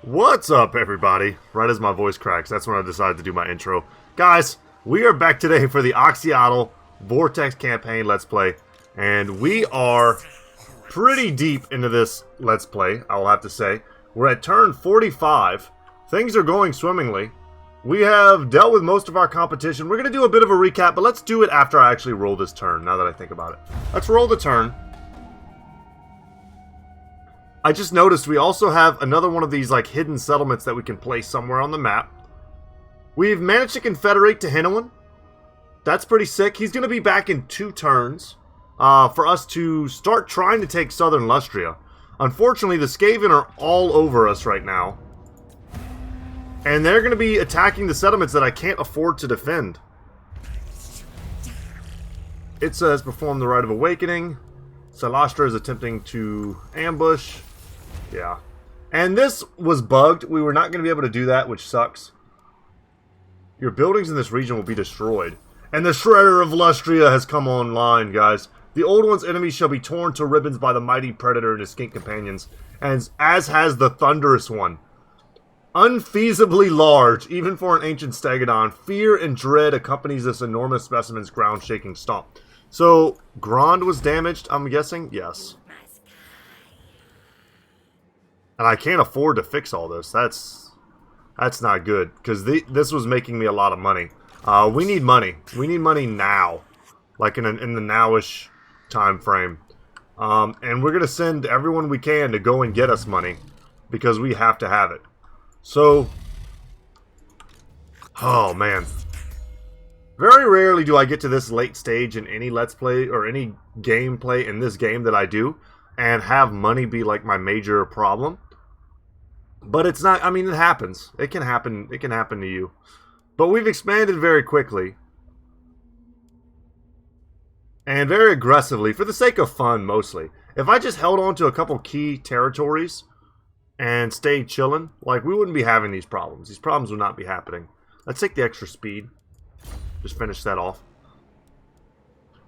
What's up, everybody? Right as my voice cracks, that's when I decided to do my intro. Guys, we are back today for the Oxyotl Vortex campaign Let's Play. And we are pretty deep into this Let's Play, I will have to say. We're at turn 45. Things are going swimmingly. We have dealt with most of our competition. We're going to do a bit of a recap, but let's do it after I actually roll this turn, now that I think about it. Let's roll the turn. I just noticed we also have another one of these like hidden settlements that we can place somewhere on the map. We've managed to confederate Tehenhauin. That's pretty sick. He's going to be back in 2 turns for us to start trying to take southern Lustria. Unfortunately, the Skaven are all over us right now. And they're going to be attacking the settlements that I can't afford to defend. It says perform the Rite of Awakening. Salastra is attempting to ambush. Yeah. And this was bugged. We were not going to be able to do that, which sucks. Your buildings in this region will be destroyed. And the Shredder of Lustria has come online, guys. The Old One's enemies shall be torn to ribbons by the mighty Predator and his skink companions, and as has the Thunderous One. Unfeasibly large, even for an ancient stegodon, fear and dread accompanies this enormous specimen's ground-shaking stomp. So, Grand was damaged, I'm guessing? Yes. And I can't afford to fix all this. That's not good, because this was making me a lot of money. We need money. We need money now. Like in the nowish time frame. And we're going to send everyone we can to go and get us money, because we have to have it. So, oh man. Very rarely do I get to this late stage in any Let's Play or any gameplay in this game that I do and have money be like my major problem. But it's not, I mean, it happens. It can happen to you. But we've expanded very quickly. And very aggressively, for the sake of fun mostly. If I just held on to a couple key territories and stayed chilling, like, we wouldn't be having these problems. These problems would not be happening. Let's take the extra speed. Just finish that off.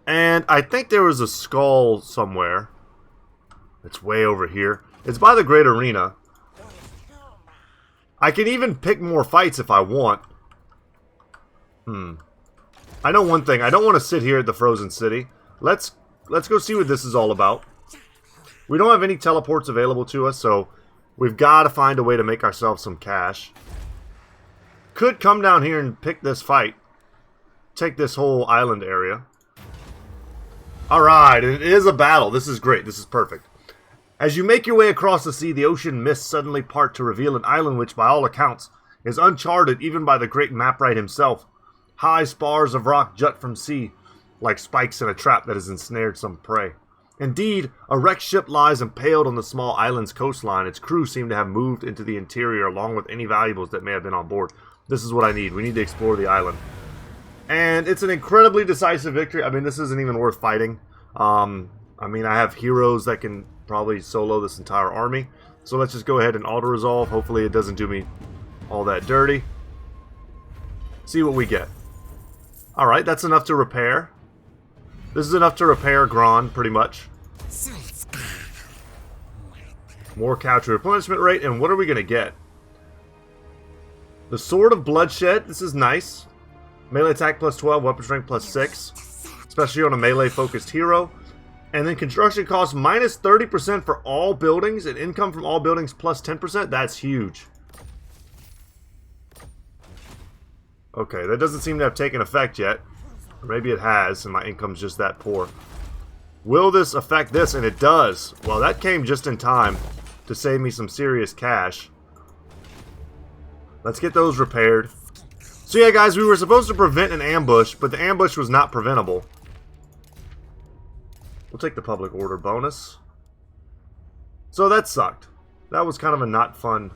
And I think there was a skull somewhere. It's way over here. It's by the Great Arena. I can even pick more fights if I want. I know one thing. I don't want to sit here at the Frozen City. Let's go see what this is all about. We don't have any teleports available to us, so we've got to find a way to make ourselves some cash. Could come down here and pick this fight. Take this whole island area. Alright, it is a battle. This is great. This is perfect. As you make your way across the sea, the ocean mists suddenly part to reveal an island which, by all accounts, is uncharted even by the great Maprite himself. High spars of rock jut from sea, like spikes in a trap that has ensnared some prey. Indeed, a wrecked ship lies impaled on the small island's coastline. Its crew seem to have moved into the interior along with any valuables that may have been on board. This is what I need. We need to explore the island. And it's an incredibly decisive victory. I mean, this isn't even worth fighting. I mean, I have heroes that can probably solo this entire army. So let's just go ahead and auto-resolve. Hopefully it doesn't do me all that dirty. See what we get. Alright, that's enough to repair. This is enough to repair Grand, pretty much. More couch replenishment rate, and what are we going to get? The Sword of Bloodshed, this is nice. Melee attack plus 12, weapon strength plus 6. Especially on a melee-focused hero. And then construction cost minus 30% for all buildings, and income from all buildings plus 10%. That's huge. Okay, that doesn't seem to have taken effect yet. Or maybe it has, and my income's just that poor. Will this affect this? And it does. Well, that came just in time to save me some serious cash. Let's get those repaired. So yeah, guys, we were supposed to prevent an ambush, but the ambush was not preventable. We'll take the public order bonus. So that sucked. That was kind of a not fun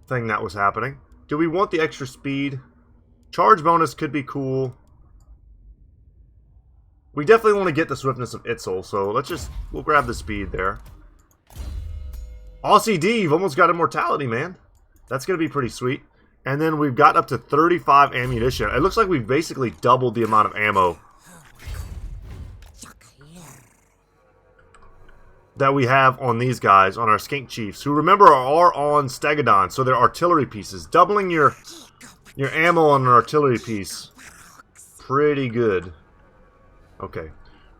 thing that was happening. Do we want the extra speed? Charge bonus could be cool. We definitely want to get the swiftness of Itzel, so we'll grab the speed there. Aussie D, you've almost got immortality, man. That's going to be pretty sweet. And then we've got up to 35 ammunition. It looks like we've basically doubled the amount of ammo. that we have on these guys, on our Skink Chiefs, who remember are on Stegodon, so they're artillery pieces. Doubling your ammo on an artillery piece, pretty good. Okay,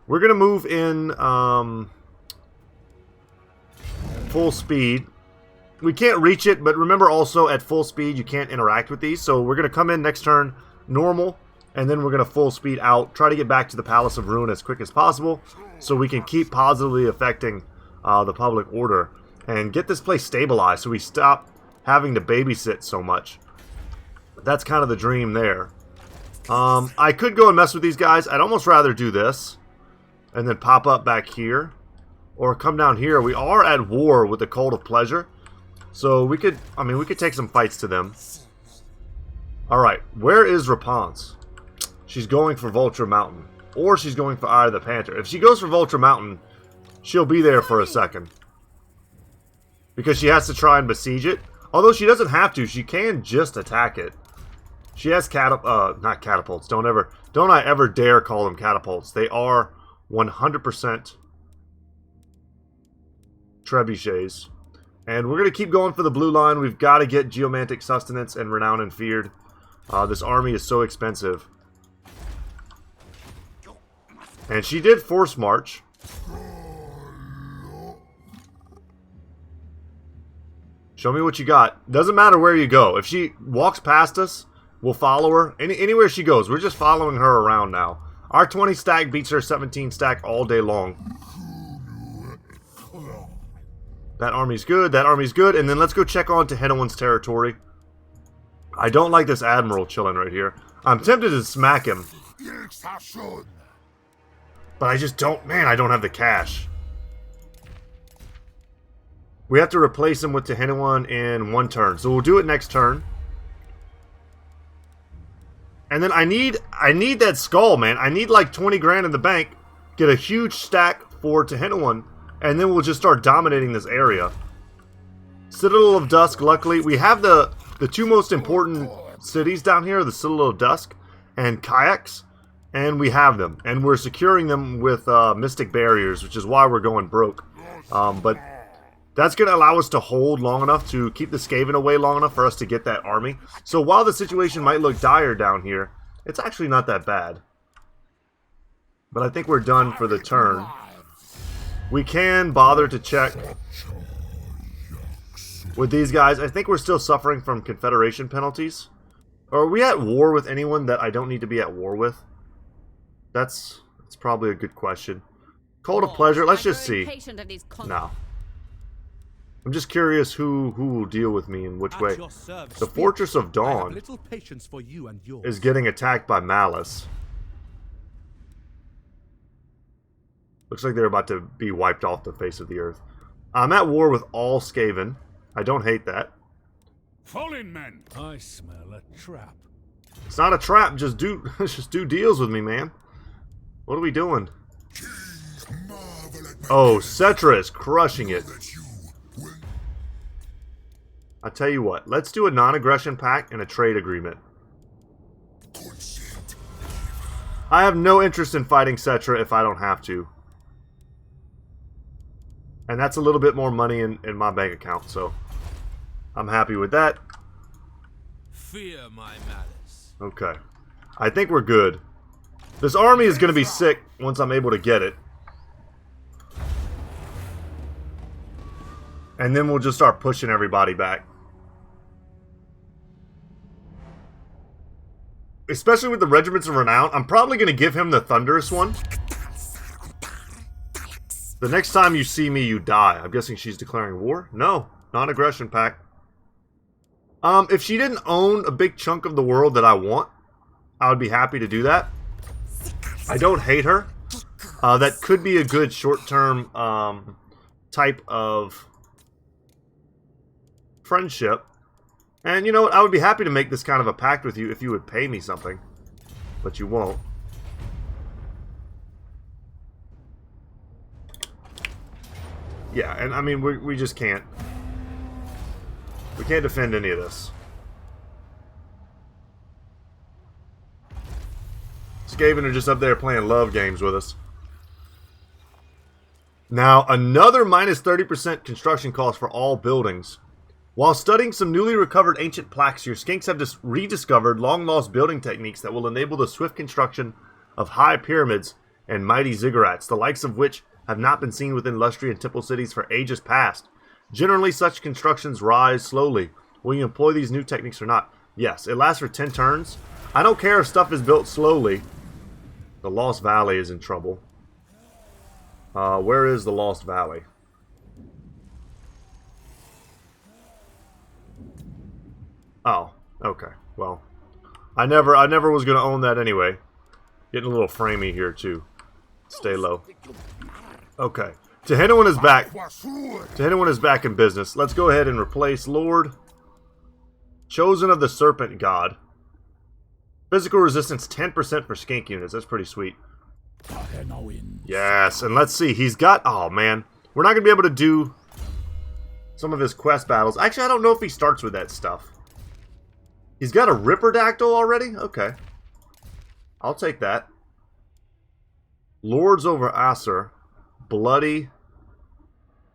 we're gonna move in full speed. We can't reach it, but remember also at full speed you can't interact with these, so we're gonna come in next turn normal, and then we're gonna full speed out, try to get back to the Palace of Ruin as quick as possible, so we can keep positively affecting the public order and get this place stabilized, so we stop having to babysit so much. That's kind of the dream there. I could go and mess with these guys. I'd almost rather do this and then pop up back here, or come down here. We are at war with the Cult of Pleasure, so we could, I mean, we could take some fights to them. Alright, where is Rapunzel? She's going for Vulture Mountain, or she's going for Eye of the Panther. If she goes for Vulture Mountain, she'll be there for a second, because she has to try and besiege it. Although she doesn't have to, she can just attack it. She has not catapults. Don't I ever dare call them catapults. They are 100% trebuchets. And we're going to keep going for the blue line. We've got to get Geomantic Sustenance and Renowned and Feared. This army is so expensive. And she did force march. Show me what you got. Doesn't matter where you go. If she walks past us, we'll follow her. Anywhere she goes, we're just following her around now. Our 20 stack beats her 17 stack all day long. That army's good. That army's good. And then let's go check on Tehenhauin's territory. I don't like this admiral chilling right here. I'm tempted to smack him, but I just don't. Man, I don't have the cash. We have to replace him with Tehenhauin in one turn, so we'll do it next turn. And then I need that skull, man. I need like 20 grand in the bank, get a huge stack for Tehenhauin, and then we'll just start dominating this area. Citadel of Dusk, luckily, we have the two most important cities down here, the Citadel of Dusk and Kayaks, and we have them. And we're securing them with Mystic Barriers, which is why we're going broke. But that's going to allow us to hold long enough to keep the Skaven away long enough for us to get that army. So while the situation might look dire down here, it's actually not that bad. But I think we're done for the turn. We can bother to check with these guys. I think we're still suffering from Confederation penalties. Or are we at war with anyone that I don't need to be at war with? That's probably a good question. Cult of Pleasure, let's just see. No. I'm just curious who will deal with me in which way. The Fortress of Dawn is getting attacked by Malice. Looks like they're about to be wiped off the face of the earth. I'm at war with all Skaven. I don't hate that. Fallen men. I smell a trap. It's not a trap. Just do deals with me, man. What are we doing? Oh, Cetra is crushing it. I tell you what, let's do a non-aggression pact and a trade agreement. I have no interest in fighting Cetra if I don't have to. And that's a little bit more money in my bank account, so I'm happy with that. Fear my malice. Okay. I think we're good. This army is going to be sick once I'm able to get it. And then we'll just start pushing everybody back. Especially with the Regiments of Renown, I'm probably going to give him the Thunderous one. The next time you see me, you die. I'm guessing she's declaring war? No. Non-aggression pact. If she didn't own a big chunk of the world that I want, I would be happy to do that. I don't hate her. That could be a good short-term type of friendship. And you know what? I would be happy to make this kind of a pact with you if you would pay me something. But you won't. Yeah, and I mean, we just can't. We can't defend any of this. Skaven are just up there playing love games with us. Now, another minus 30% construction cost for all buildings. While studying some newly recovered ancient plaques, your skinks have rediscovered long-lost building techniques that will enable the swift construction of high pyramids and mighty ziggurats, the likes of which have not been seen within Lustrian temple cities for ages past. Generally, such constructions rise slowly. Will you employ these new techniques or not? Yes, it lasts for 10 turns. I don't care if stuff is built slowly. The Lost Valley is in trouble. Where is the Lost Valley? Oh, okay. Well, I never was gonna own that anyway. Getting a little framey here too. Stay low. Okay. Tehenhauin is back. Tehenhauin is back in business. Let's go ahead and replace Lord. Chosen of the Serpent God. Physical resistance 10% for skink units. That's pretty sweet. Yes, and let's see. He's got... Oh, man. We're not going to be able to do some of his quest battles. Actually, I don't know if he starts with that stuff. He's got a Ripperdactyl already? Okay. I'll take that. Lords over Acer. Bloody.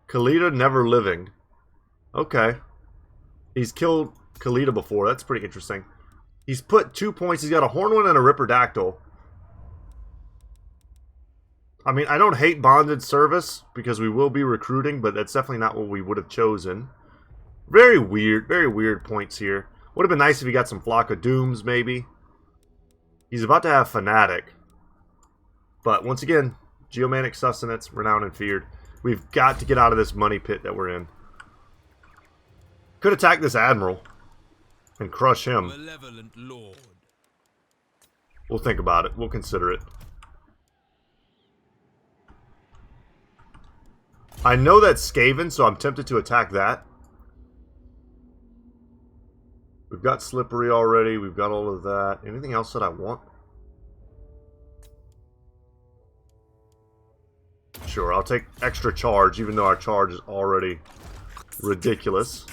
Khalida Never Living. Okay. He's killed Khalida before. That's pretty interesting. He's put 2 points. He's got a Hornwind and a Ripperdactyl. I mean, I don't hate bonded service because we will be recruiting, but that's definitely not what we would have chosen. Very weird points here. Would have been nice if he got some Flock of Dooms, maybe. He's about to have Fanatic. But once again, Geomanic Sustenance, Renowned and Feared. We've got to get out of this money pit that we're in. Could attack this Admiral and crush him. Malevolent Lord. We'll think about it. We'll consider it. I know that's Skaven, so I'm tempted to attack that. We've got Slippery already. We've got all of that. Anything else that I want? Sure, I'll take extra charge, even though our charge is already ridiculous.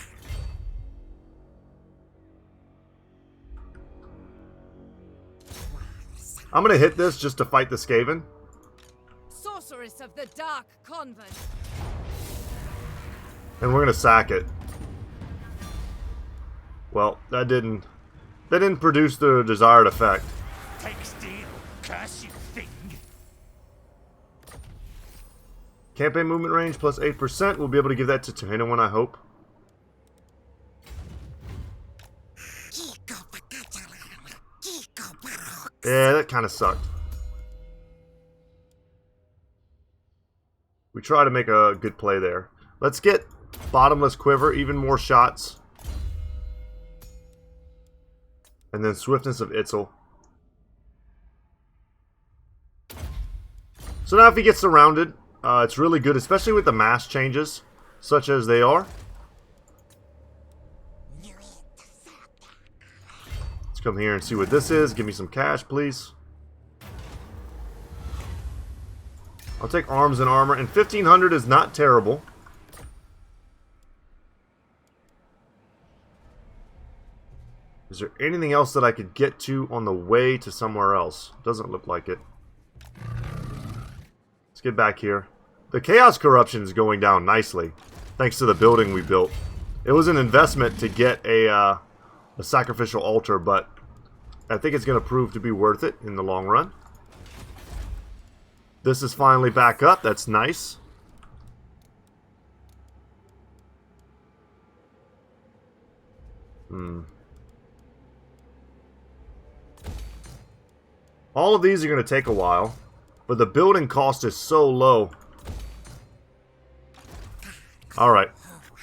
I'm gonna hit this just to fight the Skaven. Sorceress of the Dark Convent. And we're gonna sack it. Well, that didn't produce the desired effect. Take steel, curse you thing. Campaign movement range plus 8%. We'll be able to give that to Tehenhauin, I hope. Yeah, that kind of sucked. We try to make a good play there. Let's get Bottomless Quiver, even more shots. And then Swiftness of Itzel. So now if he gets surrounded, it's really good, especially with the mass changes, such as they are. Let's come here and see what this is. Give me some cash, please. I'll take arms and armor, and 1,500 is not terrible. Is there anything else that I could get to on the way to somewhere else? Doesn't look like it. Let's get back here. The Chaos Corruption is going down nicely, thanks to the building we built. It was an investment to get a sacrificial altar, but I think it's going to prove to be worth it in the long run. This is finally back up. That's nice. All of these are going to take a while, but the building cost is so low. Alright,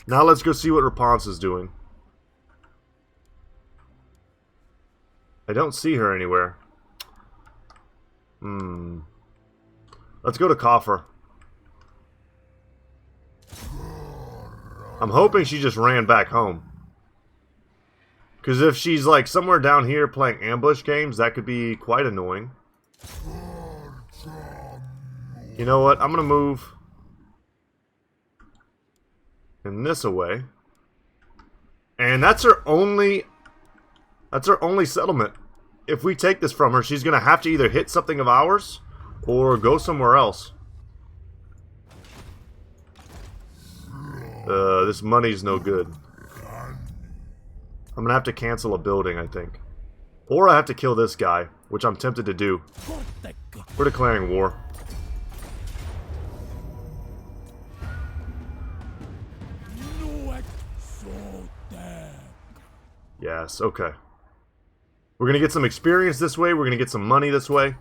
now let's go see what Rapunz is doing. I don't see her anywhere. Let's go to Coffer. I'm hoping she just ran back home. Because if she's like somewhere down here playing ambush games, that could be quite annoying. You know what? I'm going to move in this away. And that's her only settlement. If we take this from her, she's going to have to either hit something of ours or go somewhere else. This money's no good. I'm gonna have to cancel a building, I think. Or I have to kill this guy, which I'm tempted to do. We're declaring war. Yes, okay. We're gonna get some experience this way, we're gonna get some money this way.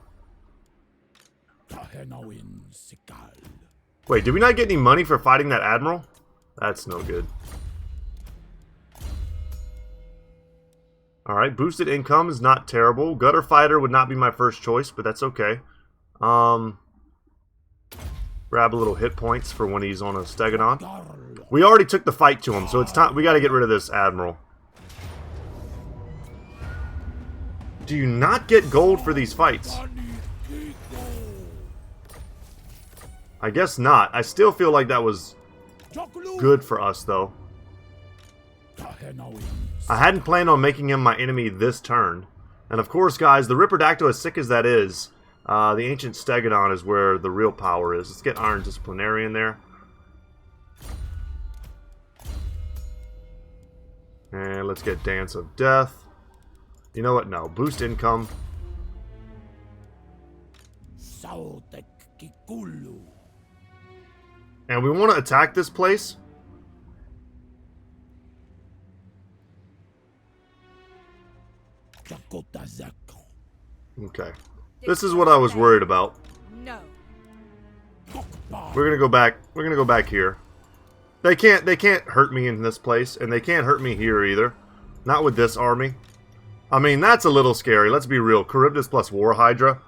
Wait, did we not get any money for fighting that admiral? That's no good. Alright, boosted income is not terrible. Gutter fighter would not be my first choice, but that's okay. Grab a little hit points for when he's on a Stegodon. We already took the fight to him, so it's time. We gotta get rid of this admiral. Do you not get gold for these fights? I guess not. I still feel like that was good for us, though. I hadn't planned on making him my enemy this turn. And of course, guys, the Ripperdactyl, as sick as that is, the Ancient Stegodon is where the real power is. Let's get Iron Disciplinarian there. And let's get Dance of Death. You know what? No. Boost income. And we want to attack this place. Okay. This is what I was worried about. No. We're gonna go back. We're gonna go back here. They can't hurt me in this place, and they can't hurt me here either. Not with this army. I mean, that's a little scary. Let's be real. Charybdis plus War Hydra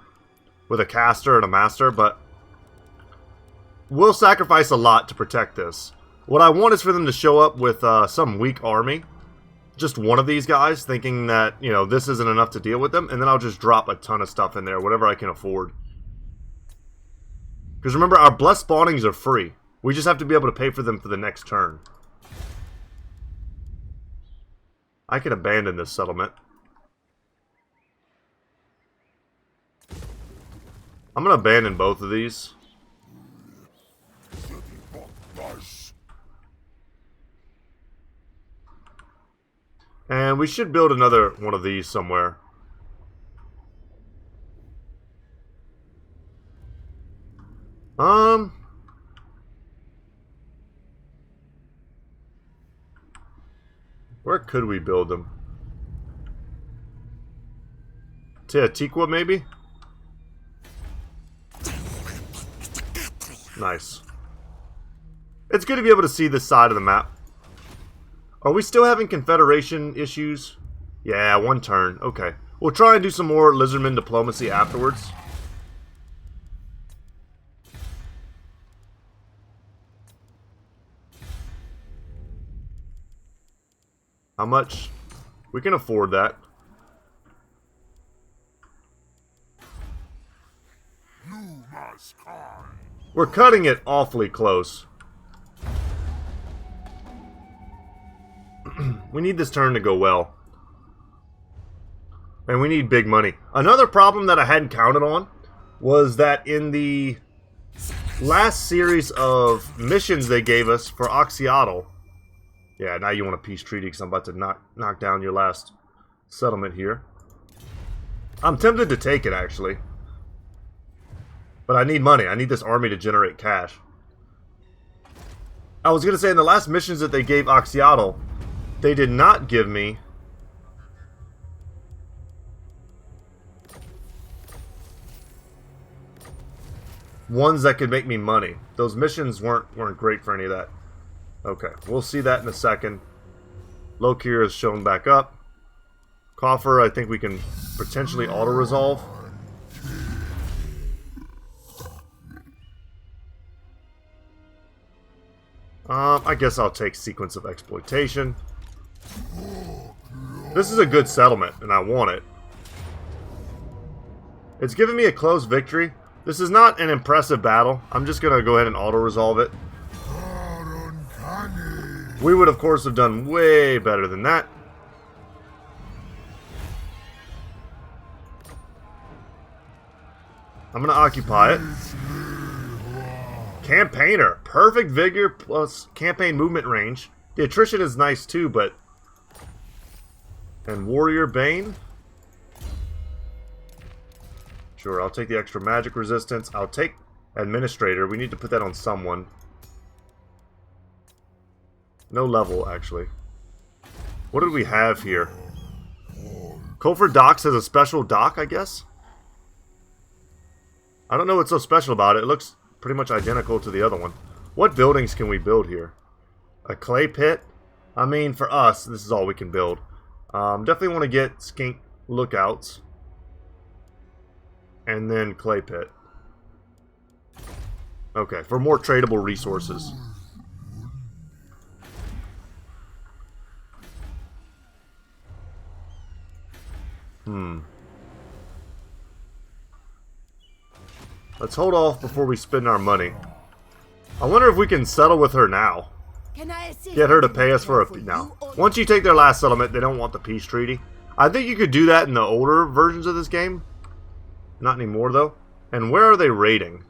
with a caster and a master, but we'll sacrifice a lot to protect this. What I want is for them to show up with some weak army. Just one of these guys, thinking that, you know, this isn't enough to deal with them, and then I'll just drop a ton of stuff in there, whatever I can afford. Because remember, our blessed spawnings are free. We just have to be able to pay for them for the next turn. I can abandon this settlement. I'm going to abandon both of these. And we should build another one of these somewhere. Where could we build them? Teotihuacan, maybe? Nice. It's good to be able to see this side of the map. Are we still having Confederation issues? Yeah, one turn. Okay. We'll try and do some more Lizardmen diplomacy afterwards. How much? We can afford that. We're cutting it awfully close. We need this turn to go well. And we need big money. Another problem that I hadn't counted on was that in the last series of missions they gave us for Oxyotl. Yeah, now you want a peace treaty because I'm about to knock down your last settlement here. I'm tempted to take it, actually. But I need money. I need this army to generate cash. I was going to say, in the last missions that they gave Oxyotl, they did not give me ones that could make me money. Those missions weren't great for any of that. Okay, we'll see that in a second. Lokir is shown back up. Coffer, I think we can potentially auto-resolve. I guess I'll take Sequence of Exploitation. This is a good settlement, and I want it. It's giving me a close victory. This is not an impressive battle. I'm just going to go ahead and auto-resolve it. We would, of course, have done way better than that. I'm going to occupy it. Campaigner. Perfect vigor plus campaign movement range. The attrition is nice too, but... And Warrior Bane. Sure, I'll take the extra magic resistance. I'll take Administrator. We need to put that on someone. No level, actually. What did we have here? Culford Docks has a special dock, I guess? I don't know what's so special about it. It looks pretty much identical to the other one. What buildings can we build here? A clay pit? I mean, for us, this is all we can build. Definitely want to get skink lookouts. And then clay pit. Okay, for more tradable resources. Let's hold off before we spend our money. I wonder if we can settle with her now. Get her to pay us for a... No. Once you take their last settlement, they don't want the peace treaty. I think you could do that in the older versions of this game. Not anymore, though. And where are they raiding?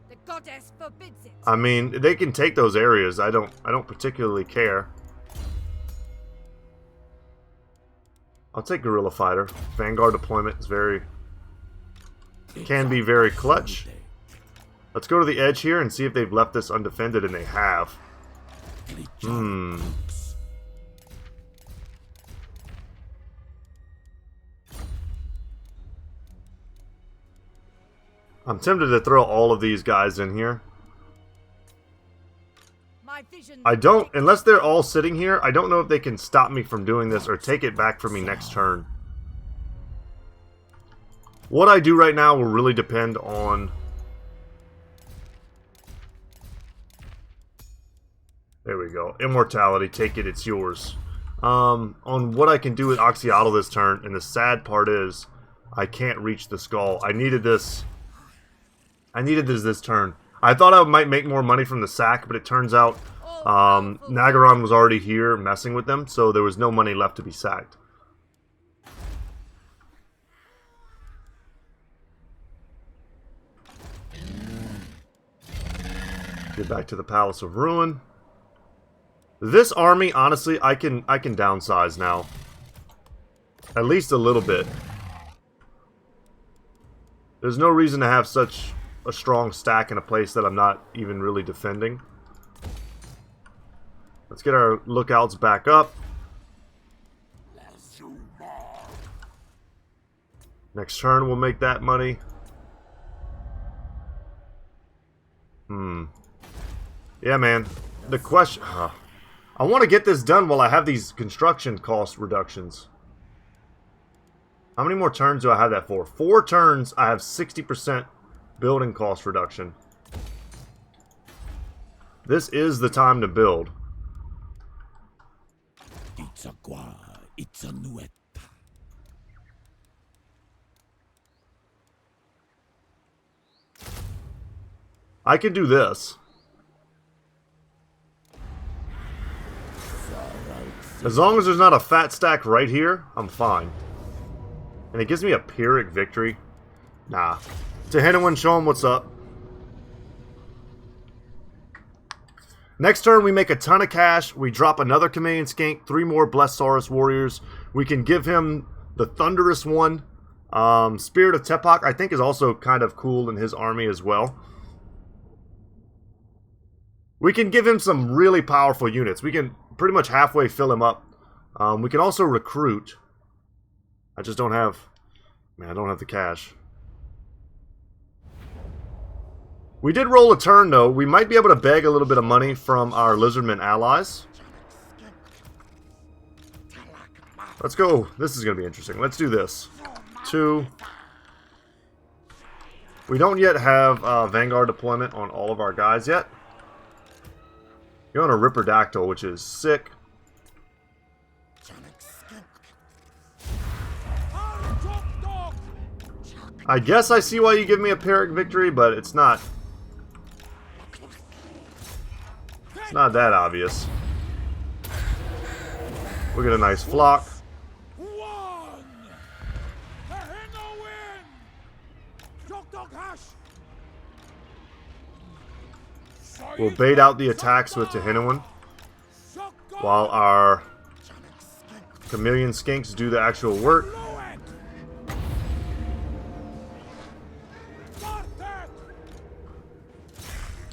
The goddess forbids it. I mean, they can take those areas. I don't particularly care. I'll take Guerrilla Fighter. Vanguard deployment is can be very clutch. Let's go to the edge here and see if they've left this undefended, and they have. I'm tempted to throw all of these guys in here. I don't, unless they're all sitting here, I don't know if they can stop me from doing this or take it back from me next turn. What I do right now will really depend on... There we go. Immortality, take it, it's yours. On what I can do with Oxyotl this turn, and the sad part is, I can't reach the skull. I needed this this turn. I thought I might make more money from the sack, but it turns out Nagaron was already here messing with them, so there was no money left to be sacked. Get back to the Palace of Ruin. This army, honestly, I can downsize now. At least a little bit. There's no reason to have such a strong stack in a place that I'm not even really defending. Let's get our lookouts back up. Next turn we'll make that money. Yeah, man. The question... I want to get this done while I have these construction cost reductions. How many more turns do I have that for? 4 turns, I have 60% building cost reduction. This is the time to build. I can do this. As long as there's not a fat stack right here, I'm fine. And it gives me a Pyrrhic victory. Nah. Tehenhauin, show him what's up. Next turn, we make a ton of cash. We drop another Chameleon Skink, 3 more Blessed Saurus warriors. We can give him the Thunderous one. Spirit of Tepak, I think, is also kind of cool in his army as well. We can give him some really powerful units. We can pretty much halfway fill him up. We can also recruit. I just don't have... Man, I don't have the cash. We did roll a turn, though. We might be able to beg a little bit of money from our Lizardmen allies. Let's go. This is going to be interesting. Let's do this. 2. We don't yet have Vanguard deployment on all of our guys yet. You're on a Ripperdactyl, which is sick. I guess I see why you give me a Pyrrhic victory, but it's not... It's not that obvious. We'll get a nice flock. We'll bait out the attacks with Tehenhauin while our chameleon skinks do the actual work.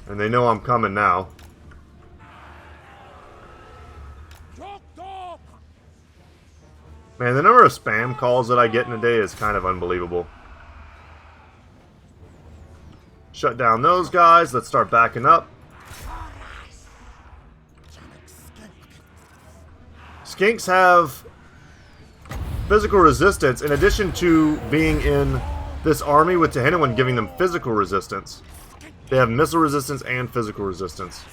And they know I'm coming now. Man, the number of spam calls that I get in a day is kind of unbelievable. Shut down those guys. Let's start backing up. Skinks have physical resistance in addition to being in this army with Tehenhauin giving them physical resistance. They have missile resistance and physical resistance.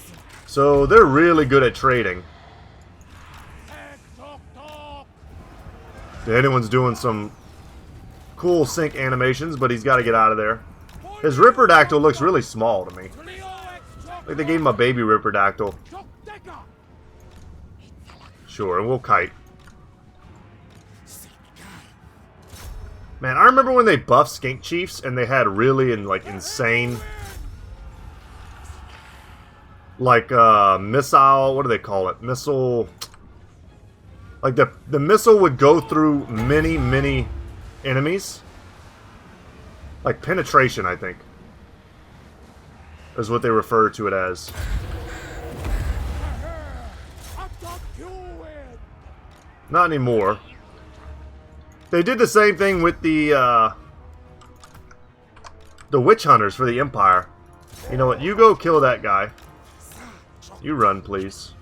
So they're really good at trading. Tehenhauin's doing some cool sync animations, but he's got to get out of there. His Ripperdactyl looks really small to me. Like they gave him a baby Ripperdactyl. Sure, and we'll kite. Man, I remember when they buffed Skink Chiefs and they had really insane missile, what do they call it? Missile. Like the missile would go through many enemies. Like penetration, I think, is what they refer to it as. Not anymore. They did the same thing with the witch hunters for the Empire. You know what? You go kill that guy. You run, please.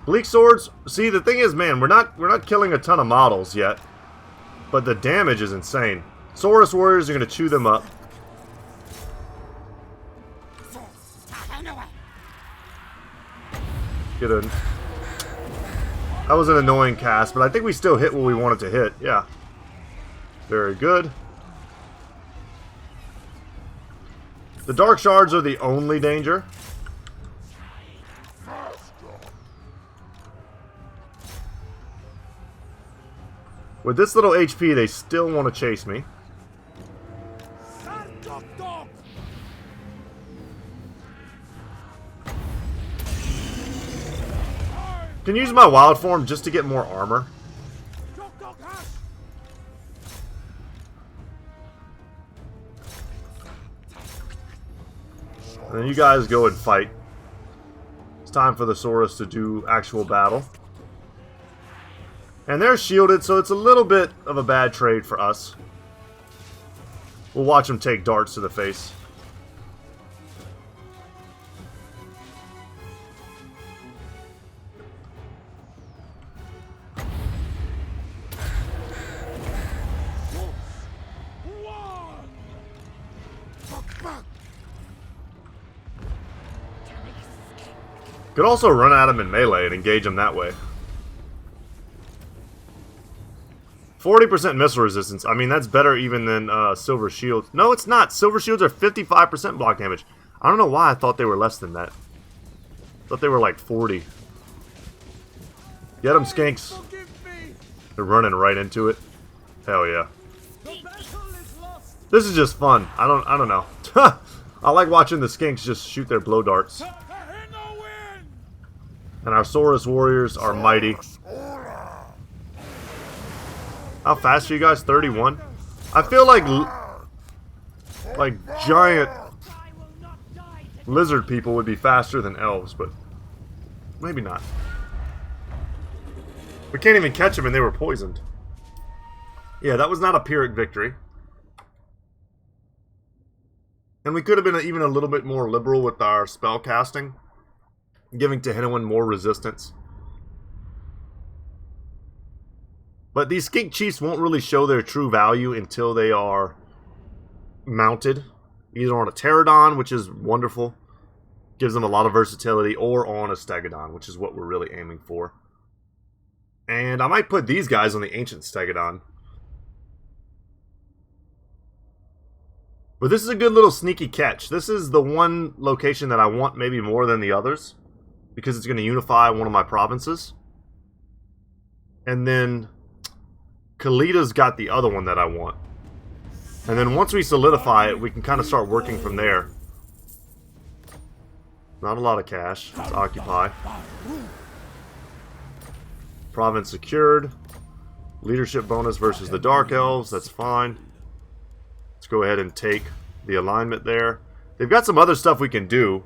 Bleak swords. See, the thing is, man, we're not killing a ton of models yet, but the damage is insane. Saurus warriors are going to chew them up. Get in. That was an annoying cast, but I think we still hit what we wanted to hit. Yeah. Very good. The dark shards are the only danger. With this little HP, they still want to chase me. Can use my wild form just to get more armor. And then you guys go and fight. It's time for the Saurus to do actual battle. And they're shielded, so it's a little bit of a bad trade for us. We'll watch them take darts to the face. Could also run at him in melee and engage him that way. 40% missile resistance. I mean, that's better even than Silver Shields. No, it's not. Silver Shields are 55% block damage. I don't know why I thought they were less than that. I thought they were like 40. Get them, Skinks. They're running right into it. Hell yeah. This is just fun. I don't know. I like watching the Skinks just shoot their blow darts. And our Saurus warriors are mighty. How fast are you guys? 31? I feel like giant lizard people would be faster than elves, but maybe not. We can't even catch them and they were poisoned. Yeah, that was not a Pyrrhic victory. And we could have been even a little bit more liberal with our spell casting, giving Tehenhauin more resistance. But these Skink Chiefs won't really show their true value until they are mounted. Either on a Pterodon, which is wonderful, gives them a lot of versatility, or on a Stegodon, which is what we're really aiming for. And I might put these guys on the Ancient Stegodon. But this is a good little sneaky catch. This is the one location that I want maybe more than the others, because it's going to unify one of my provinces. And then Kalita's got the other one that I want. And then once we solidify it, we can kind of start working from there. Not a lot of cash. Let's occupy. Province secured. Leadership bonus versus the Dark Elves. That's fine. Let's go ahead and take the alignment there. They've got some other stuff we can do.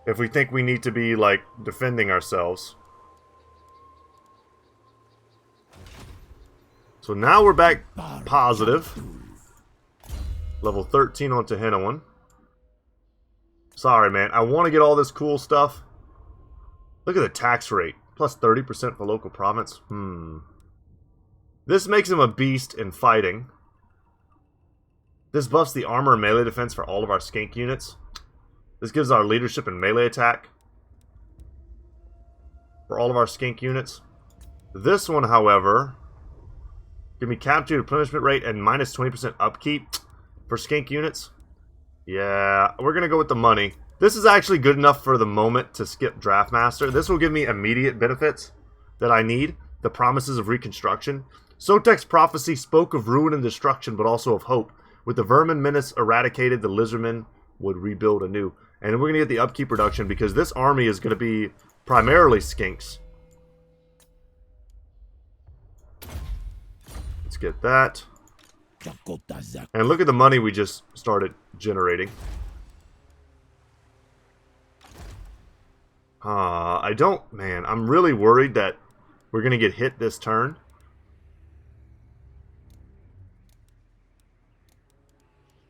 If we think we need to be, like, defending ourselves. So now we're back positive. Level 13 on Tehenhauin. Sorry, man. I want to get all this cool stuff. Look at the tax rate. Plus 30% for local province. This makes him a beast in fighting. This buffs the armor and melee defense for all of our skink units. This gives our leadership and melee attack for all of our skink units. This one, however, give me capture replenishment rate and minus 20% upkeep for skink units. Yeah, we're going to go with the money. This is actually good enough for the moment to skip Draftmaster. This will give me immediate benefits that I need. The promises of reconstruction. Sotek's prophecy spoke of ruin and destruction, but also of hope. With the vermin menace eradicated, the Lizardmen would rebuild anew. And we're going to get the upkeep reduction because this army is going to be primarily skinks. Let's get that. And look at the money we just started generating. Man, I'm really worried that we're going to get hit this turn.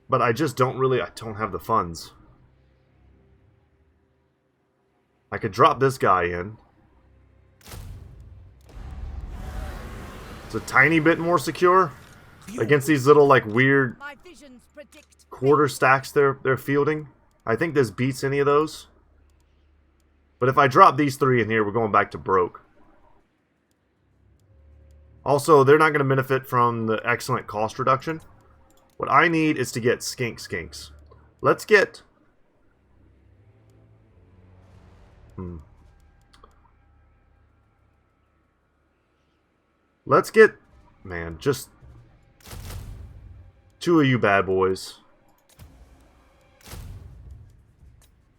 But I just don't have the funds. I could drop this guy in. It's a tiny bit more secure against these little, like, weird quarter stacks they're fielding. I think this beats any of those. But if I drop these three in here, we're going back to broke. Also, they're not going to benefit from the excellent cost reduction. What I need is to get skinks. Let's get... Let's get... Man, just... 2 of you bad boys.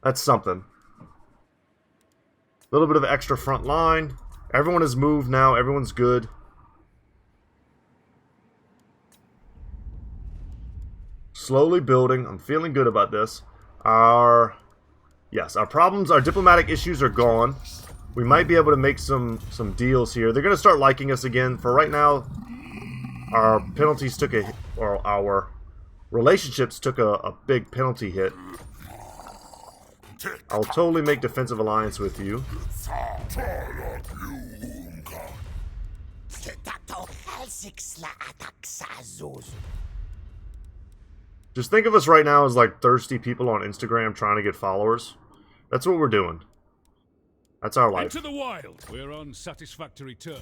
That's something. A little bit of extra front line. Everyone has moved now. Everyone's good. Slowly building. I'm feeling good about this. Our problems, our diplomatic issues are gone. We might be able to make some deals here. They're going to start liking us again. For right now, our penalties took our relationships took a big penalty hit. I'll totally make defensive alliance with you. Just think of us right now as like thirsty people on Instagram trying to get followers. That's what we're doing. That's our life. Into the wild. We're on satisfactory terms.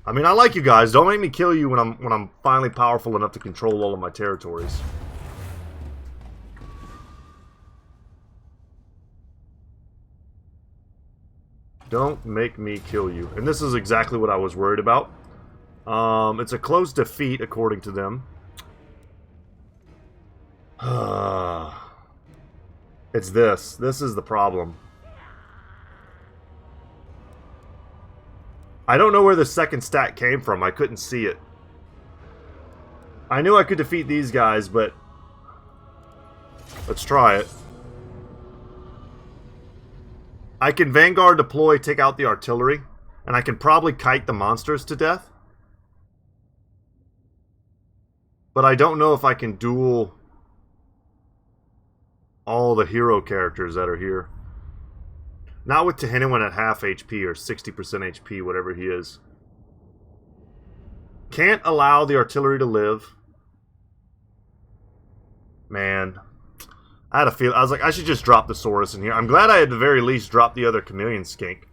I mean, I like you guys. Don't make me kill you when I'm finally powerful enough to control all of my territories. Don't make me kill you. And this is exactly what I was worried about. It's a close defeat, according to them. It's this. This is the problem. I don't know where the second stat came from. I couldn't see it. I knew I could defeat these guys, but... let's try it. I can Vanguard deploy, take out the artillery, and I can probably kite the monsters to death. But I don't know if I can duel all the hero characters that are here. Not with Tehenhauin at half HP or 60% HP, whatever he is. Can't allow the artillery to live. Man. I had a feel. I was like, I should just drop the Saurus in here. I'm glad I at the very least dropped the other chameleon skink.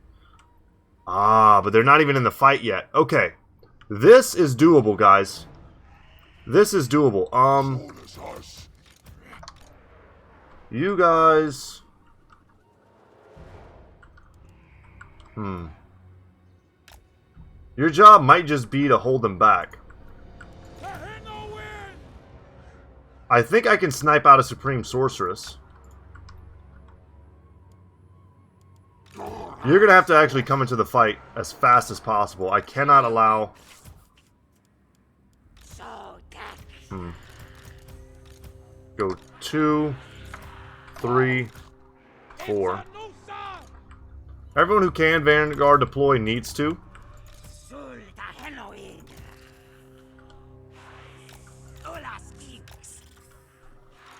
But they're not even in the fight yet. Okay. This is doable, guys. This is doable. You guys... Your job might just be to hold them back. Tehenhauin! I think I can snipe out a Supreme Sorceress. You're gonna have to actually come into the fight as fast as possible. I cannot allow... Go 2, 3, 4. Everyone who can Vanguard deploy needs to.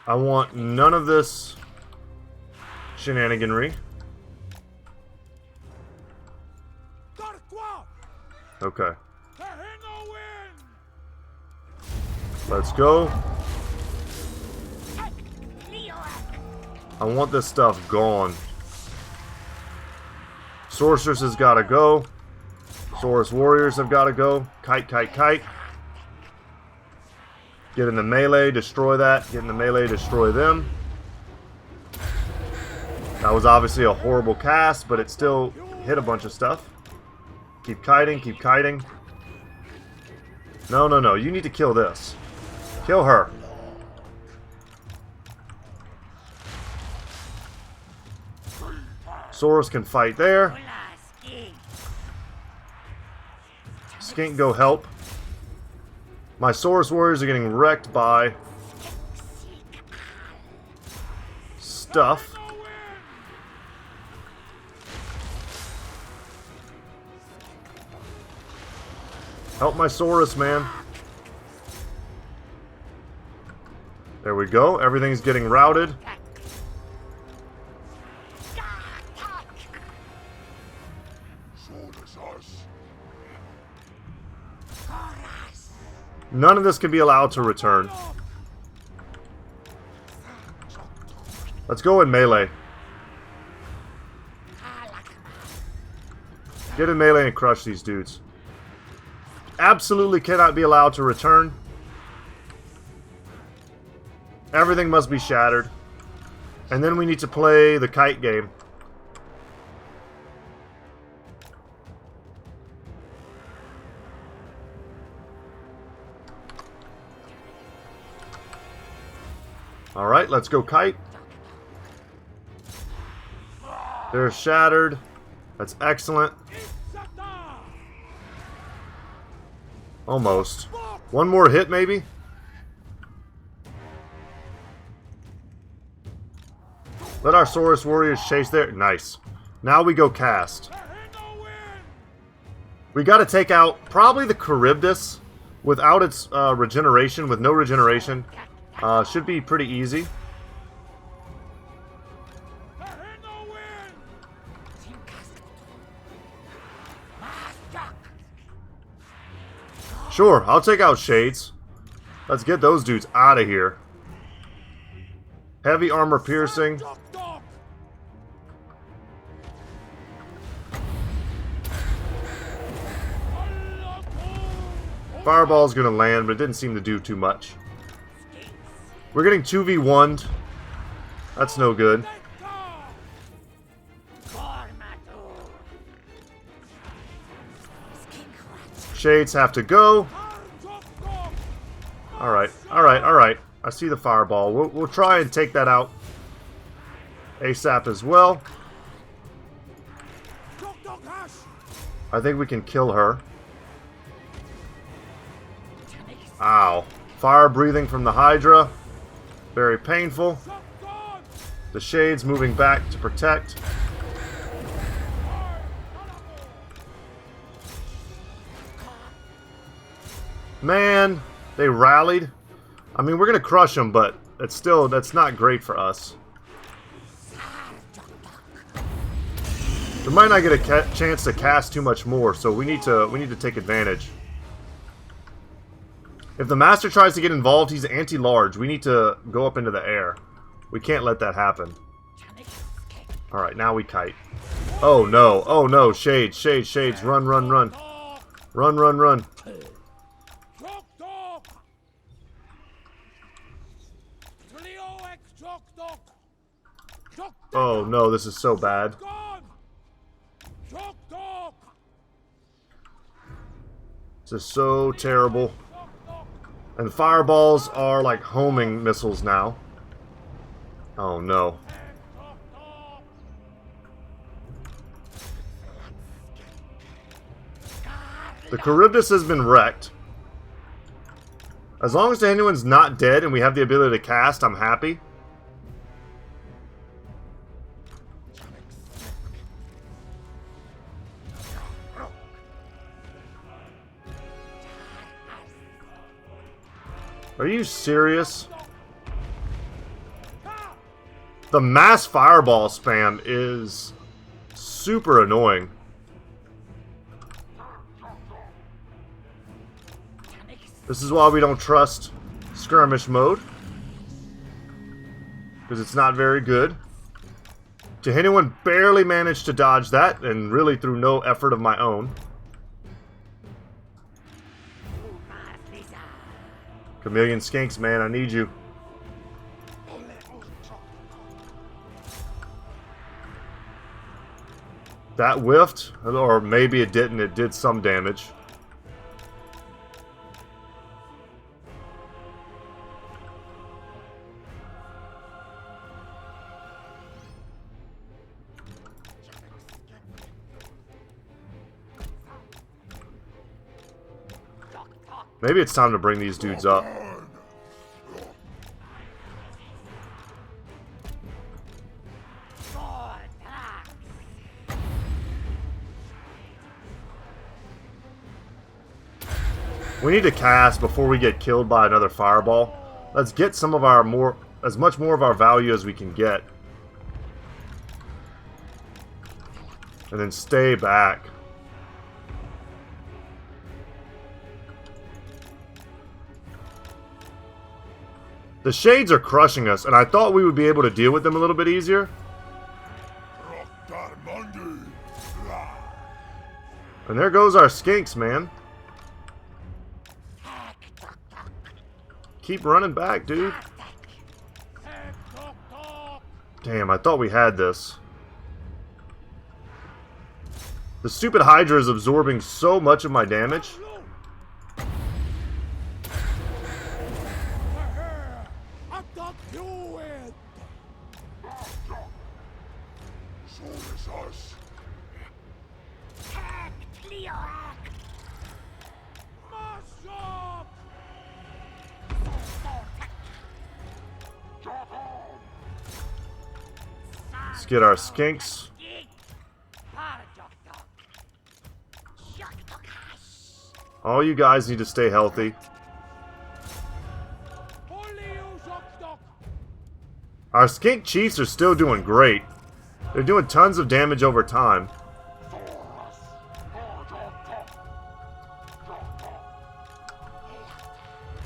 I want none of this shenaniganry. Okay. Let's go. I want this stuff gone. Sorceress has got to go. Saurus warriors have got to go. Kite, kite, kite. Get in the melee, destroy that. Get in the melee, destroy them. That was obviously a horrible cast, but it still hit a bunch of stuff. Keep kiting, keep kiting. No, no, no. You need to kill this. Kill her. Saurus can fight there. Skink, go help. My Saurus warriors are getting wrecked by stuff. Help my Saurus, man. There we go. Everything's getting routed. None of this can be allowed to return. Let's go in melee. Get in melee and crush these dudes. Absolutely cannot be allowed to return. Everything must be shattered. And then we need to play the kite game. Alright, let's go kite. They're shattered. That's excellent. Almost. One more hit, maybe? Let our Saurus warriors chase there. Nice. Now we go cast. We got to take out probably the Charybdis without its regeneration, with no regeneration. Should be pretty easy. Sure, I'll take out Shades. Let's get those dudes out of here. Heavy armor piercing. Fireball's gonna land, but it didn't seem to do too much. We're getting 2v1'd. That's no good. Shades have to go. Alright, alright, alright. I see the fireball. We'll try and take that out ASAP as well. I think we can kill her. Ow. Fire breathing from the Hydra. Very painful. The Shades moving back to protect. Man, they rallied. I mean, we're going to crush them, but that's not great for us. We might not get a chance to cast too much more, so we need to take advantage. If the Master tries to get involved, he's anti-large. We need to go up into the air. We can't let that happen. Alright, now we kite. Oh no, oh no, Shades, Shades, Shades, run, run, run. Run, run, run. Oh no, this is so bad. This is so terrible. And fireballs are like homing missiles now. Oh no. The Charybdis has been wrecked. As long as Tehenhauin's not dead and we have the ability to cast, I'm happy. Are you serious? The mass fireball spam is super annoying. This is why we don't trust skirmish mode. Because it's not very good. Tehenhauin barely managed to dodge that, and really through no effort of my own. Chameleon Skinks, man, I need you. That whiffed, or maybe it didn't, it did some damage. Maybe it's time to bring these dudes up. We need to cast before we get killed by another fireball. Let's get some of our as much more of our value as we can get. And then stay back. The shades are crushing us, and I thought we would be able to deal with them a little bit easier. And there goes our skinks, man. Keep running back, dude. Damn, I thought we had this. The stupid Hydra is absorbing so much of my damage. Let's get our skinks. All you guys need to stay healthy. Our skink chiefs are still doing great. They're doing tons of damage over time.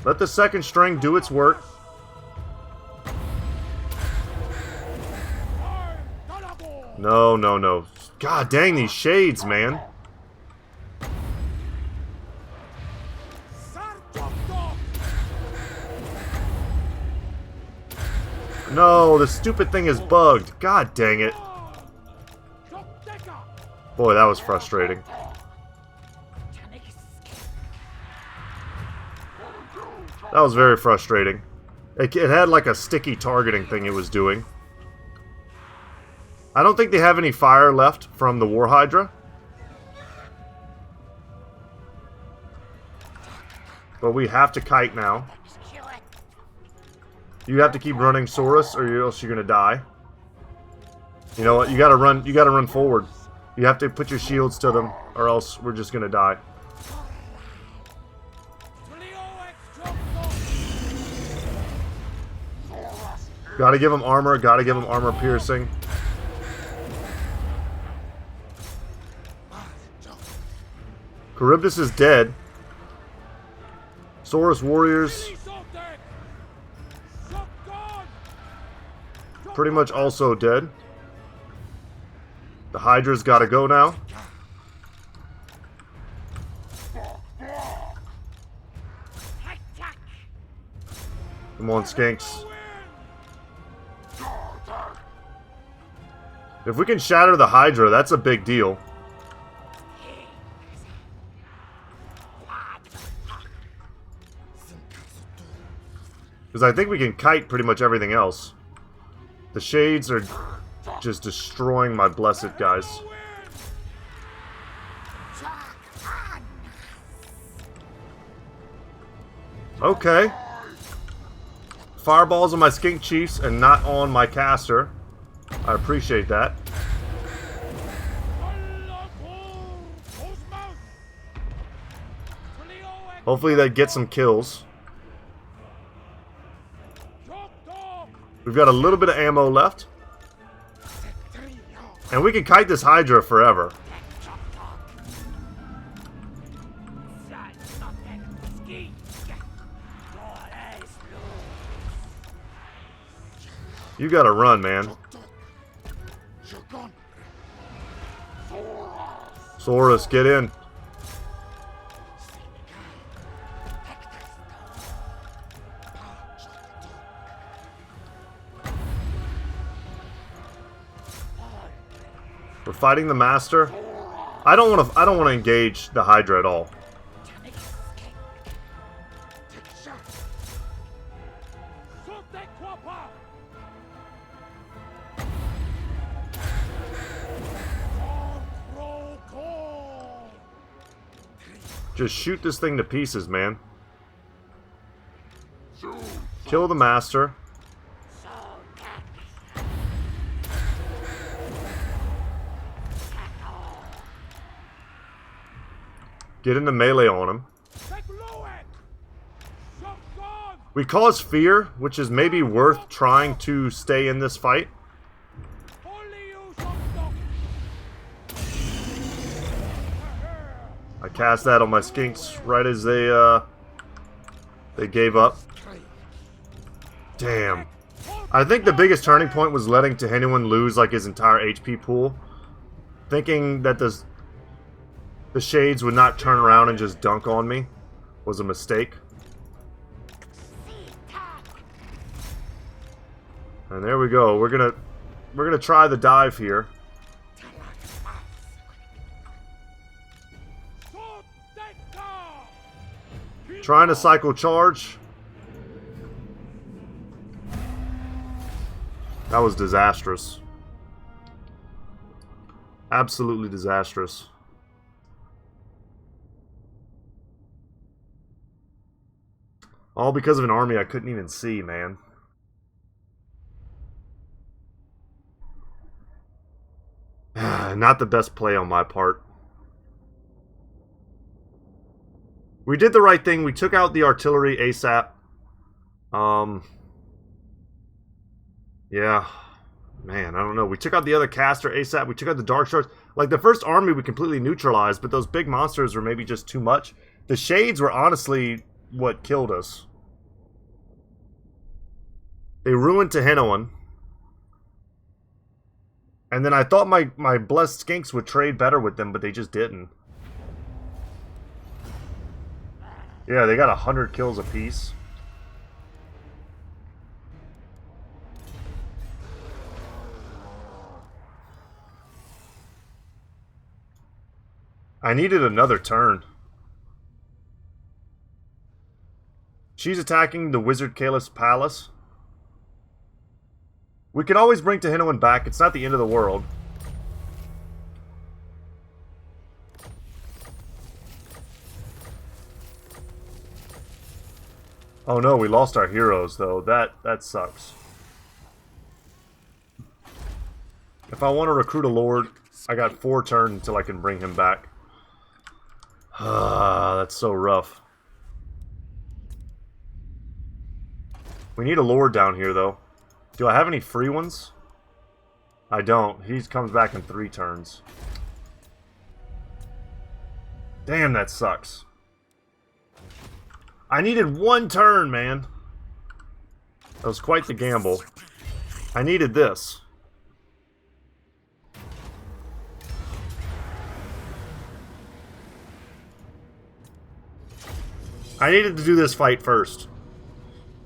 Let the second string do its work. No, no, no. God dang these shades, man. No, the stupid thing is bugged. God dang it. Boy, that was frustrating. That was very frustrating. It had like a sticky targeting thing it was doing. I don't think they have any fire left from the War Hydra. But we have to kite now. You have to keep running, Saurus, or else you're gonna die. You know what? You gotta run forward. You have to put your shields to them, or else we're just gonna die. Gotta give him armor, gotta give him armor piercing. Charybdis is dead. Saurus warriors pretty much also dead. The Hydra's gotta go now. Come on, skinks. If we can shatter the Hydra, that's a big deal. Because I think we can kite pretty much everything else. The shades are just destroying my blessed guys. Okay. Fireballs on my skink chiefs and not on my caster. I appreciate that. Hopefully that gets some kills. We've got a little bit of ammo left. And we can kite this Hydra forever. You gotta run, man. Saurus, get in. We're fighting the Master. I don't want to engage the Hydra at all. Just shoot this thing to pieces, man. Kill the Master. Get into melee on him. We cause fear, which is maybe worth trying to stay in this fight. I cast that on my skinks right as they gave up. Damn. I think the biggest turning point was letting Tehenhauin lose like his entire HP pool. Thinking that the shades would not turn around and just dunk on me was a mistake. And there we go. We're gonna try the dive here. Trying to cycle charge. That was disastrous. Absolutely disastrous. All because of an army I couldn't even see, man. Not the best play on my part. We did the right thing. We took out the artillery ASAP. Yeah. Man, I don't know. We took out the other caster ASAP. We took out the Dark Shards. Like, the first army we completely neutralized, but those big monsters were maybe just too much. The Shades were honestly what killed us. They ruined Tehenhauin. And then I thought my blessed skinks would trade better with them, but they just didn't. Yeah, they got 100 kills apiece. I needed another turn. She's attacking the Wizard Kalis Palace. We can always bring Tehenhauin back. It's not the end of the world. Oh no, we lost our heroes though. That sucks. If I want to recruit a lord, I got 4 turns until I can bring him back. Ah, that's so rough. We need a lord down here though. Do I have any free ones? I don't. He comes back in 3 turns. Damn, that sucks. I needed 1 turn, man. That was quite the gamble. I needed this. I needed to do this fight first.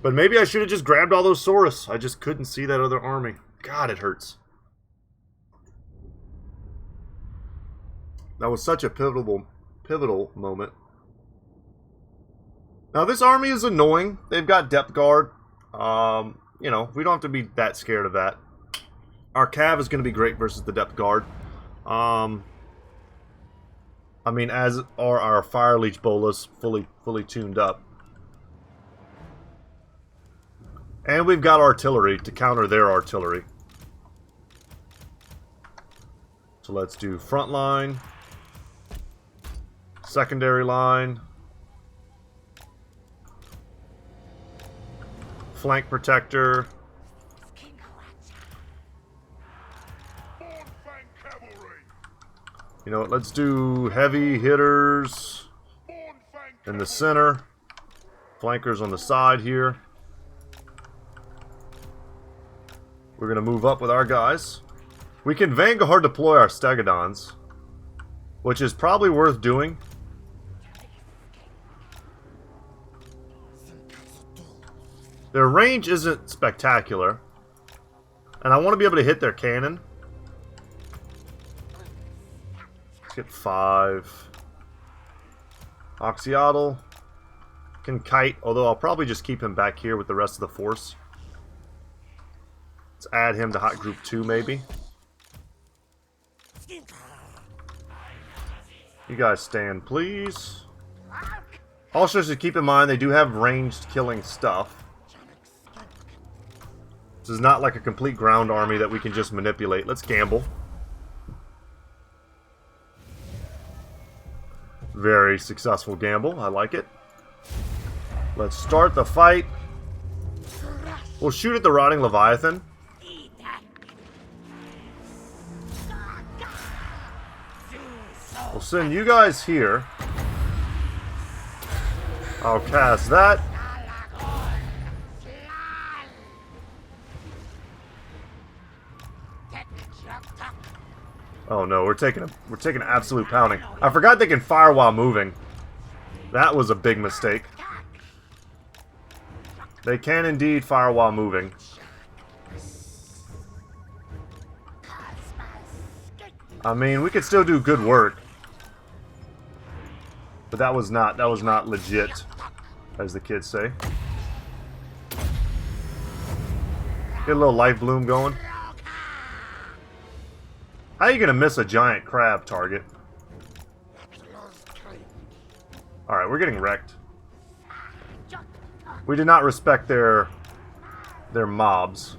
But maybe I should have just grabbed all those Saurus. I just couldn't see that other army. God, it hurts. That was such a pivotal moment. Now this army is annoying. They've got depth guard. You know, we don't have to be that scared of that. Our Cav is going to be great versus the Depth Guard. I mean, as are our Fire Leech Bolas, fully tuned up. And we've got artillery to counter their artillery. So let's do front line, secondary line, flank protector. You know what, let's do heavy hitters in the center, flankers on the side here. We're going to move up with our guys. We can Vanguard deploy our Stegodons, which is probably worth doing. Their range isn't spectacular, and I want to be able to hit their cannon. Let's get 5. Oxyotl can kite, although I'll probably just keep him back here with the rest of the force. Let's add him to Hot Group 2, maybe. You guys stand, please. Also, just keep in mind, they do have ranged killing stuff. This is not like a complete ground army that we can just manipulate. Let's gamble. Very successful gamble. I like it. Let's start the fight. We'll shoot at the Rotting Leviathan. We'll send you guys here. I'll cast that. Oh no, we're taking an absolute pounding. I forgot they can fire while moving. That was a big mistake. They can indeed fire while moving. I mean, we could still do good work. But that was not legit, as the kids say. Get a little life bloom going. How are you gonna miss a giant crab target? Alright, we're getting wrecked. We did not respect their mobs.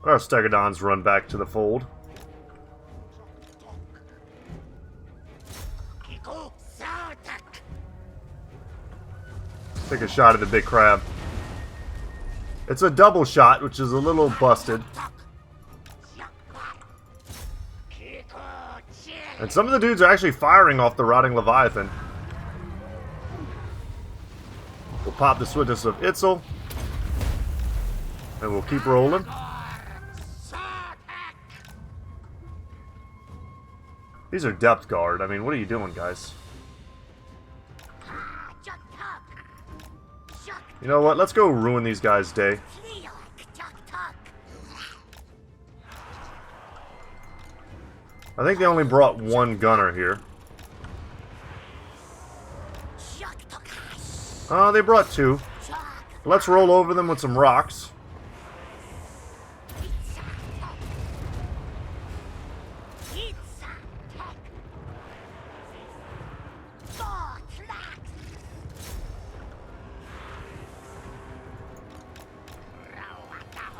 Our Stegodons run back to the fold. Take a shot at the big crab. It's a double shot, which is a little busted. And some of the dudes are actually firing off the Rotting Leviathan. We'll pop the Swiftness of Itzel. And we'll keep rolling. These are Depth Guard. I mean, what are you doing, guys? You know what? Let's go ruin these guys' day. I think they only brought one gunner here. They brought 2. Let's roll over them with some rocks.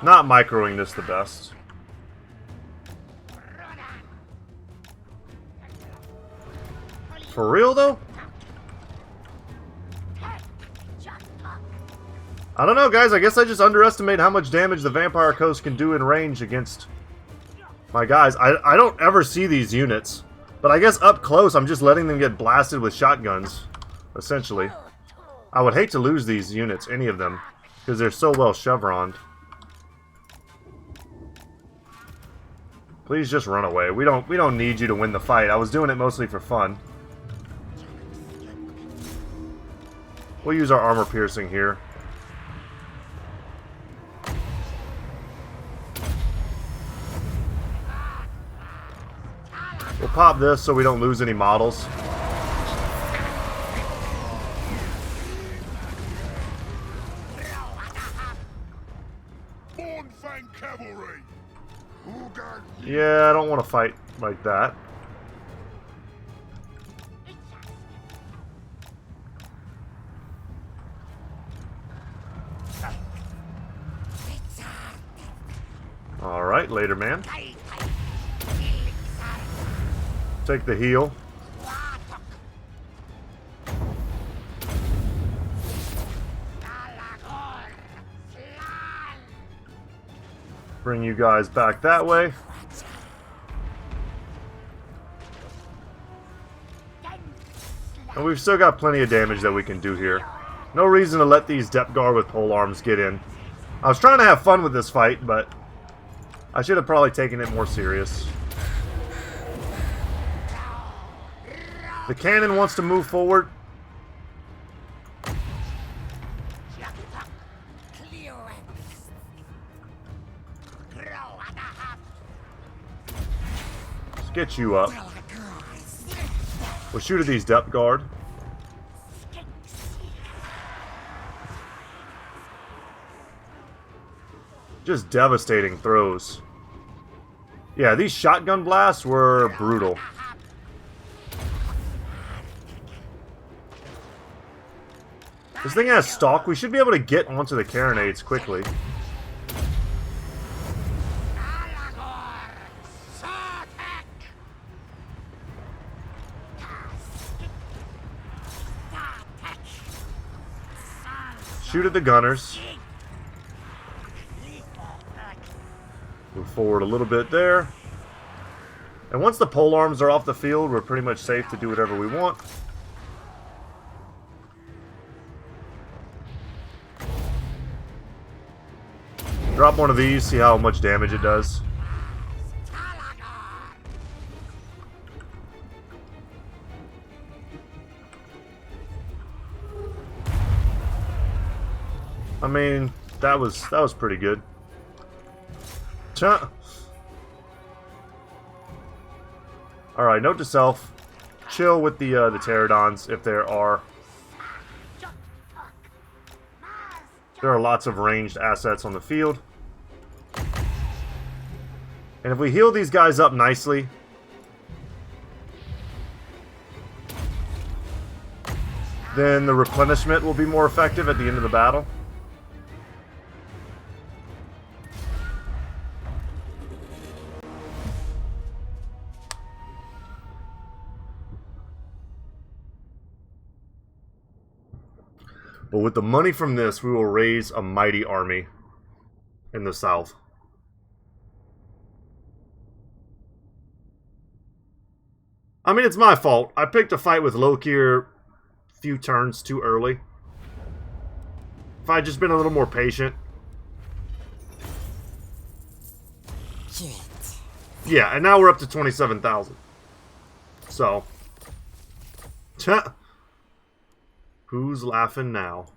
Not microing this the best. For real, though? I don't know, guys. I guess I just underestimate how much damage the Vampire Coast can do in range against my guys. I don't ever see these units. But I guess up close, I'm just letting them get blasted with shotguns, essentially. I would hate to lose these units, any of them, because they're so well chevroned. Please just run away. We don't need you to win the fight. I was doing it mostly for fun. We'll use our armor piercing here. We'll pop this so we don't lose any models. Yeah, I don't want to fight like that. Alright, later, man. Take the heal. Bring you guys back that way. And we've still got plenty of damage that we can do here. No reason to let these depth guard with pole arms get in. I was trying to have fun with this fight, but I should have probably taken it more serious. The cannon wants to move forward. Let's get you up. We'll shoot at these depth guard. Just devastating throws. Yeah, these shotgun blasts were brutal. This thing has stalk. We should be able to get onto the carronades quickly. Shoot at the gunners. Move forward a little bit there. And once the pole arms are off the field, we're pretty much safe to do whatever we want. Drop one of these, see how much damage it does. I mean, that was pretty good. Alright, note to self. Chill with the pterodons if there are. There are lots of ranged assets on the field. And if we heal these guys up nicely, then the replenishment will be more effective at the end of the battle. But with the money from this, we will raise a mighty army in the south. I mean, it's my fault. I picked a fight with Lokir a few turns too early. If I'd just been a little more patient. Yeah, and now we're up to 27,000. So. Who's laughing now?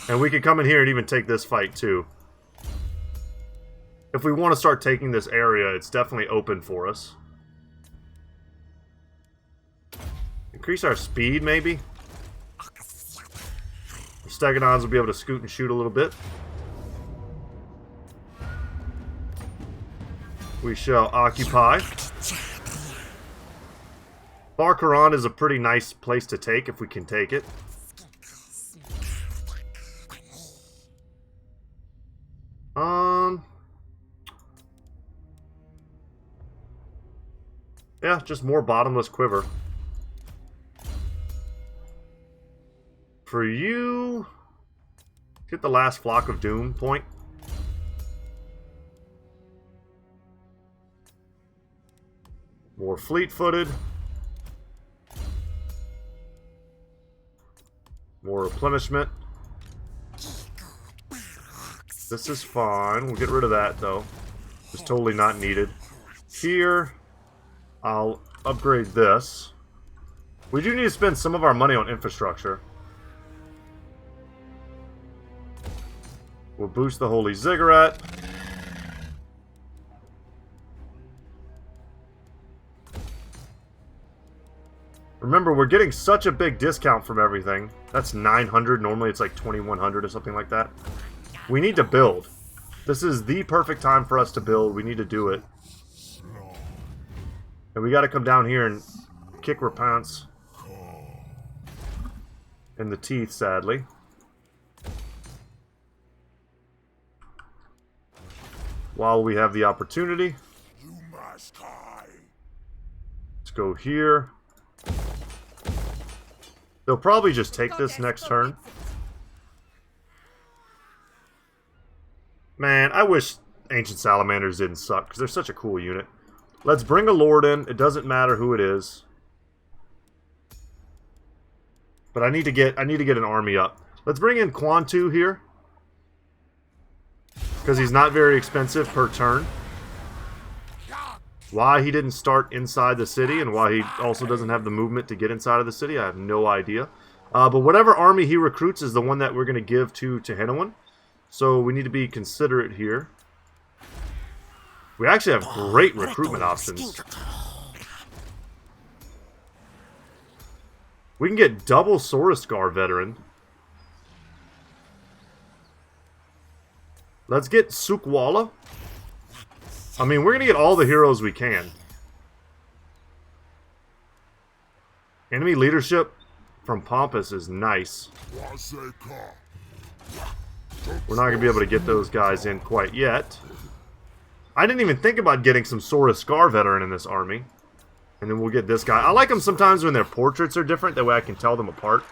And we can come in here and even take this fight too. If we want to start taking this area, it's definitely open for us. Increase our speed, maybe? The Stegodons will be able to scoot and shoot a little bit. We shall occupy. Barkaran is a pretty nice place to take if we can take it. Yeah, just more bottomless quiver. For you, get the last flock of doom point. More fleet-footed. More replenishment. This is fine. We'll get rid of that, though. It's totally not needed. Here, I'll upgrade this. We do need to spend some of our money on infrastructure. We'll boost the Holy Ziggurat. Remember, we're getting such a big discount from everything. That's 900. Normally it's like 2100 or something like that. We need to build. This is the perfect time for us to build. We need to do it. And we got to come down here and kick Rapance in the teeth, sadly. While we have the opportunity. Let's go here. They'll probably just take this next turn. Man, I wish Ancient Salamanders didn't suck, because they're such a cool unit. Let's bring a Lord in. It doesn't matter who it is. But I need to get an army up. Let's bring in Quantu here. Because he's not very expensive per turn. Why he didn't start inside the city and why he also doesn't have the movement to get inside of the city, I have no idea. But whatever army he recruits is the one that we're going to give to Tehenhauin. So we need to be considerate here. We actually have great recruitment options. We can get double Sauruscar veteran. Let's get Sukwala. I mean, we're going to get all the heroes we can. Enemy leadership from Pompous is nice. We're not going to be able to get those guys in quite yet. I didn't even think about getting some Sauruscar veteran in this army. And then we'll get this guy. I like them sometimes when their portraits are different. That way I can tell them apart.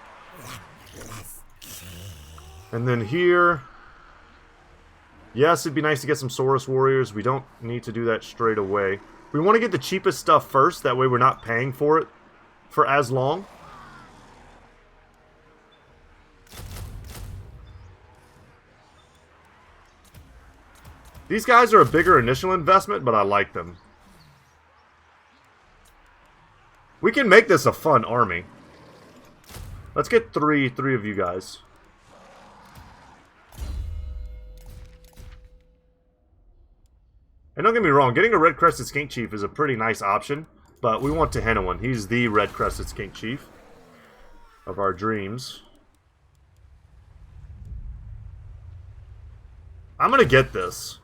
And then here... Yes, it'd be nice to get some Saurus Warriors. We don't need to do that straight away. We want to get the cheapest stuff first. That way we're not paying for it for as long. These guys are a bigger initial investment, but I like them. We can make this a fun army. Let's get three of you guys. And don't get me wrong, getting a Red-Crested Skink Chief is a pretty nice option, but we want Tehenhauin. He's the Red-Crested Skink Chief of our dreams. I'm going to get this.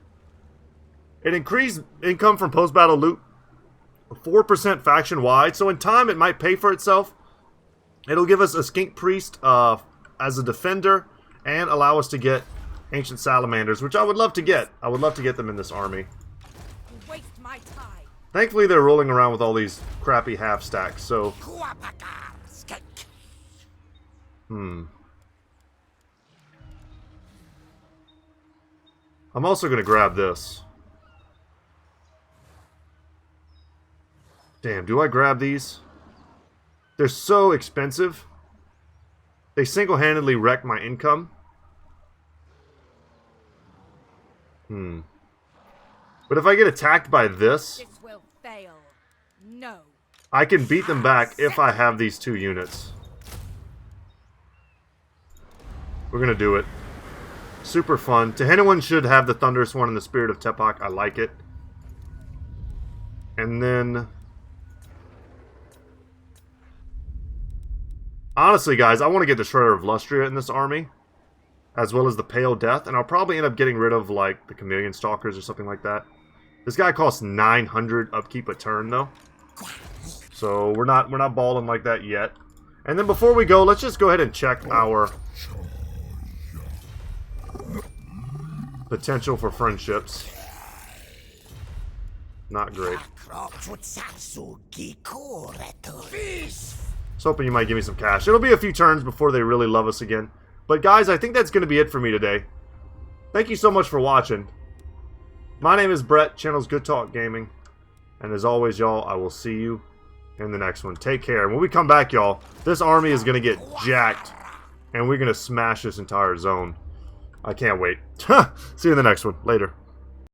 It increased income from post-battle loot 4% faction-wide, so in time it might pay for itself. It'll give us a Skink Priest as a defender and allow us to get Ancient Salamanders, which I would love to get. I would love to get them in this army. Thankfully, they're rolling around with all these crappy half stacks, so... I'm also going to grab this. Damn, do I grab these? They're so expensive. They single-handedly wreck my income. But if I get attacked by this will fail. No. I can beat them back if I have these two units. We're going to do it. Super fun. Tehenhauin should have the Thunderous One and the Spirit of Tepak. I like it. And then... honestly, guys, I want to get the Shredder of Lustria in this army. As well as the Pale Death. And I'll probably end up getting rid of, like, the Chameleon Stalkers or something like that. This guy costs 900 upkeep a turn, though. So, we're not balling like that yet. And then before we go, let's just go ahead and check our... potential for friendships. Not great. So hoping you might give me some cash. It'll be a few turns before they really love us again. But guys, I think that's going to be it for me today. Thank you so much for watching. My name is Brett, channel's Goodtalk Gaming. And as always, y'all, I will see you in the next one. Take care. When we come back, y'all, this army is going to get jacked. And we're going to smash this entire zone. I can't wait. See you in the next one. Later.